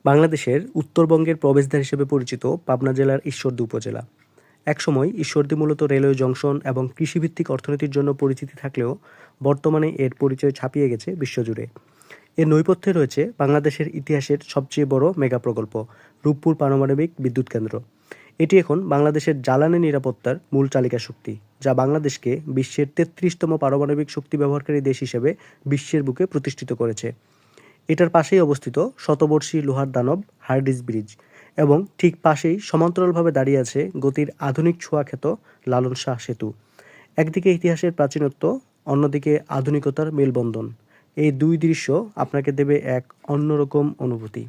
বাংলাদেশের উত্তরবঙ্গের প্রবেশদ্বার হিসেবে পরিচিত পাবনা জেলার ঈশ্বরদী উপজেলা। একসময় ঈশ্বরদী মূলত রেলওয়ে জংশন এবং কৃষিভিত্তিক অর্থনীতির জন্য পরিচিতি থাকলেও বর্তমানে এর পরিচয় ছাপিয়ে গেছে বিশ্বজুড়ে। এর নৈপথ্যে রয়েছে বাংলাদেশের ইতিহাসের সবচেয়ে বড় মেগা প্রকল্প রূপপুর পারমাণবিক বিদ্যুৎ কেন্দ্র। এটি এখন বাংলাদেশের জ্বালানি নিরাপত্তার মূল চালিকা শক্তি, যা বাংলাদেশকে বিশ্বের ৩৩তম পারমাণবিক শক্তি ব্যবহারকারী দেশ হিসেবে বিশ্বের বুকে প্রতিষ্ঠিত করেছে। এটার পাশেই অবস্থিত শতবর্ষী লোহার দানব হার্ডিঞ্জ ব্রিজ এবং ঠিক পাশেই সমান্তরালভাবে দাঁড়িয়ে আছে গতির আধুনিক ছোঁয়াখ্যাত লালন শাহ সেতু। একদিকে ইতিহাসের প্রাচীনত্ব, অন্যদিকে আধুনিকতার মেলবন্ধন। এই দুই দৃশ্য আপনাকে দেবে এক অন্যরকম অনুভূতি।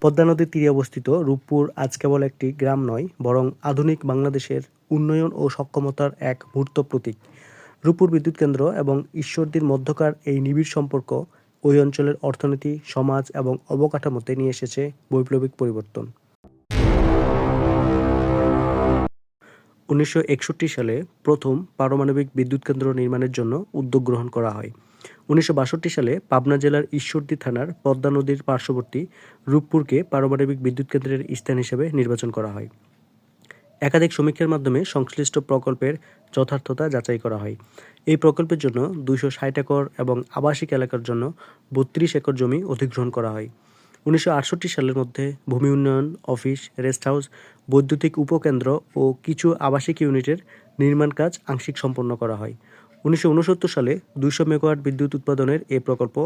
পদ্মা নদীর তীরে অবস্থিত রূপপুর আজ কেবল একটি গ্রাম নয়, বরং আধুনিক বাংলাদেশের উন্নয়ন ও সক্ষমতার এক মূর্ত প্রতীক। রূপপুর বিদ্যুৎ কেন্দ্র এবং ঈশ্বরদীর মধ্যকার এই নিবিড় সম্পর্ক ওই অঞ্চলের অর্থনীতি, সমাজ এবং অবকাঠামোতে নিয়ে এসেছে বৈপ্লবিক পরিবর্তন। ১৯৬১ সালে প্রথম পারমাণবিক বিদ্যুৎ কেন্দ্র নির্মাণের জন্য উদ্যোগ গ্রহণ করা হয়। ১৯৬২ সালে পাবনা জেলার ঈশ্বরদী থানার পদ্মা নদীর পার্শ্ববর্তী রূপপুরকে পারমাণবিক বিদ্যুৎ কেন্দ্রের স্থান হিসেবে নির্বাচন করা হয়। একাধিক সমীক্ষার মাধ্যমে সংশ্লিষ্ট প্রকল্পের যথার্থতা যাচাই করা হয়। এই প্রকল্পের জন্য ২৬০ একর এবং আবাসিক এলাকার জন্য ৩২ একর জমি অধিগ্রহণ করা হয়। ১৯৬৮ সালের মধ্যে ভূমি উন্নয়ন অফিস, রেস্ট হাউস, বৈদ্যুতিক উপকেন্দ্র ও কিছু আবাসিক ইউনিটের নির্মাণ কাজ আংশিক সম্পন্ন করা হয়। ১৯৬৯ সালে ২০০ মেগাওয়াট বিদ্যুৎ উৎপাদনের এ প্রকল্প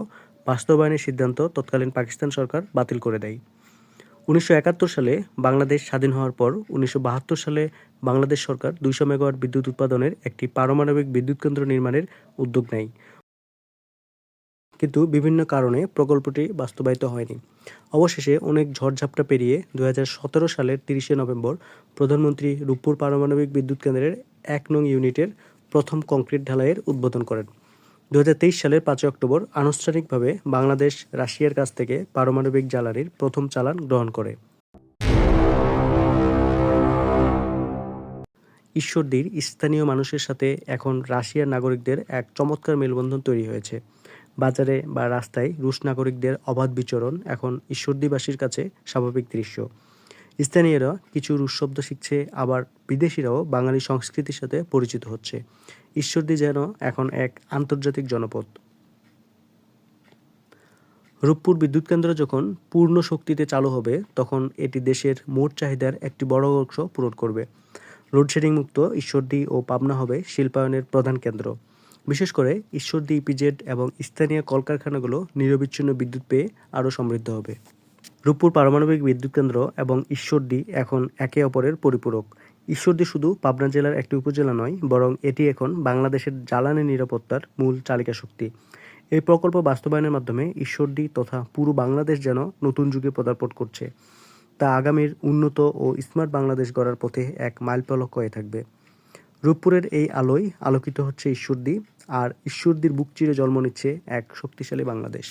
বাস্তবায়নের সিদ্ধান্ত তৎকালীন পাকিস্তান সরকার বাতিল করে দেয়। ১৯৭১ সালে বাংলাদেশ স্বাধীন হওয়ার পর ১৯৭২ সালে বাংলাদেশ সরকার ২০০ মেগাওয়াট বিদ্যুৎ উৎপাদনের একটি পারমাণবিক বিদ্যুৎ কেন্দ্র নির্মাণের উদ্যোগ নেয়, কিন্তু বিভিন্ন কারণে প্রকল্পটি বাস্তবায়িত হয়নি। অবশেষে অনেক ঝড়ঝাপটা পেরিয়ে ২০১৭ সালের ৩০শে নভেম্বর প্রধানমন্ত্রী রূপপুর পারমাণবিক বিদ্যুৎ কেন্দ্রের ১ নং ইউনিটের প্রথম কংক্রিট ঢালাইয়ের উদ্বোধন করেন। ২০২৩ সালের ৫ অক্টোবর আনুষ্ঠানিকভাবে বাংলাদেশ রাশিয়ার কাছ থেকে পারমাণবিক জ্বালানির প্রথম চালান গ্রহণ করে। ঈশ্বরদীর স্থানীয় মানুষের সাথে এখন রাশিয়ার নাগরিকদের এক চমৎকার মেলবন্ধন তৈরি হয়েছে। বাজারে বা রাস্তায় রুশ নাগরিকদের অবাধ বিচরণ এখন ঈশ্বরদীবাসীর কাছে স্বাভাবিক দৃশ্য। স্থানীয়রা কিছু রুশ শব্দ শিখছে, আবার বিদেশিরাও বাঙালি সংস্কৃতির সাথে পরিচিত হচ্ছে। ঈশ্বরদী যেন এখন এক আন্তর্জাতিক জনপদ। রূপপুর বিদ্যুৎ কেন্দ্র যখন পূর্ণ শক্তিতে চালু হবে, তখন এটি দেশের মোট চাহিদার একটি বড় অংশ পূরণ করবে। লোডশেডিং মুক্ত ঈশ্বরদী ও পাবনা হবে শিল্পায়নের প্রধান কেন্দ্র। বিশেষ করে ঈশ্বরদী ইপিজেড এবং স্থানীয় কলকারখানাগুলো নিরবিচ্ছিন্ন বিদ্যুৎ পেয়ে আরও সমৃদ্ধ হবে। রূপপুর পারমাণবিক বিদ্যুৎ কেন্দ্র এবং ঈশ্বরদী এখন একে অপরের পরিপূরক। ঈশ্বরদী শুধু পাবনা জেলার একটি উপজেলা নয়, বরং এটি এখন বাংলাদেশের জ্বালানি নিরাপত্তার মূল চালিকা শক্তি। এই প্রকল্প বাস্তবায়নের মাধ্যমে ঈশ্বরদী তথা পুরো বাংলাদেশ যেন নতুন যুগে পদার্পণ করছে। তা আগামীর উন্নত ও স্মার্ট বাংলাদেশ গড়ার পথে এক মাইলফলক হয়ে থাকবে। রূপপুরের এই আলোয় আলোকিত হচ্ছে ঈশ্বরদী, আর ঈশ্বরদীর বুক চিরে জন্ম নিচ্ছে এক শক্তিশালী বাংলাদেশ।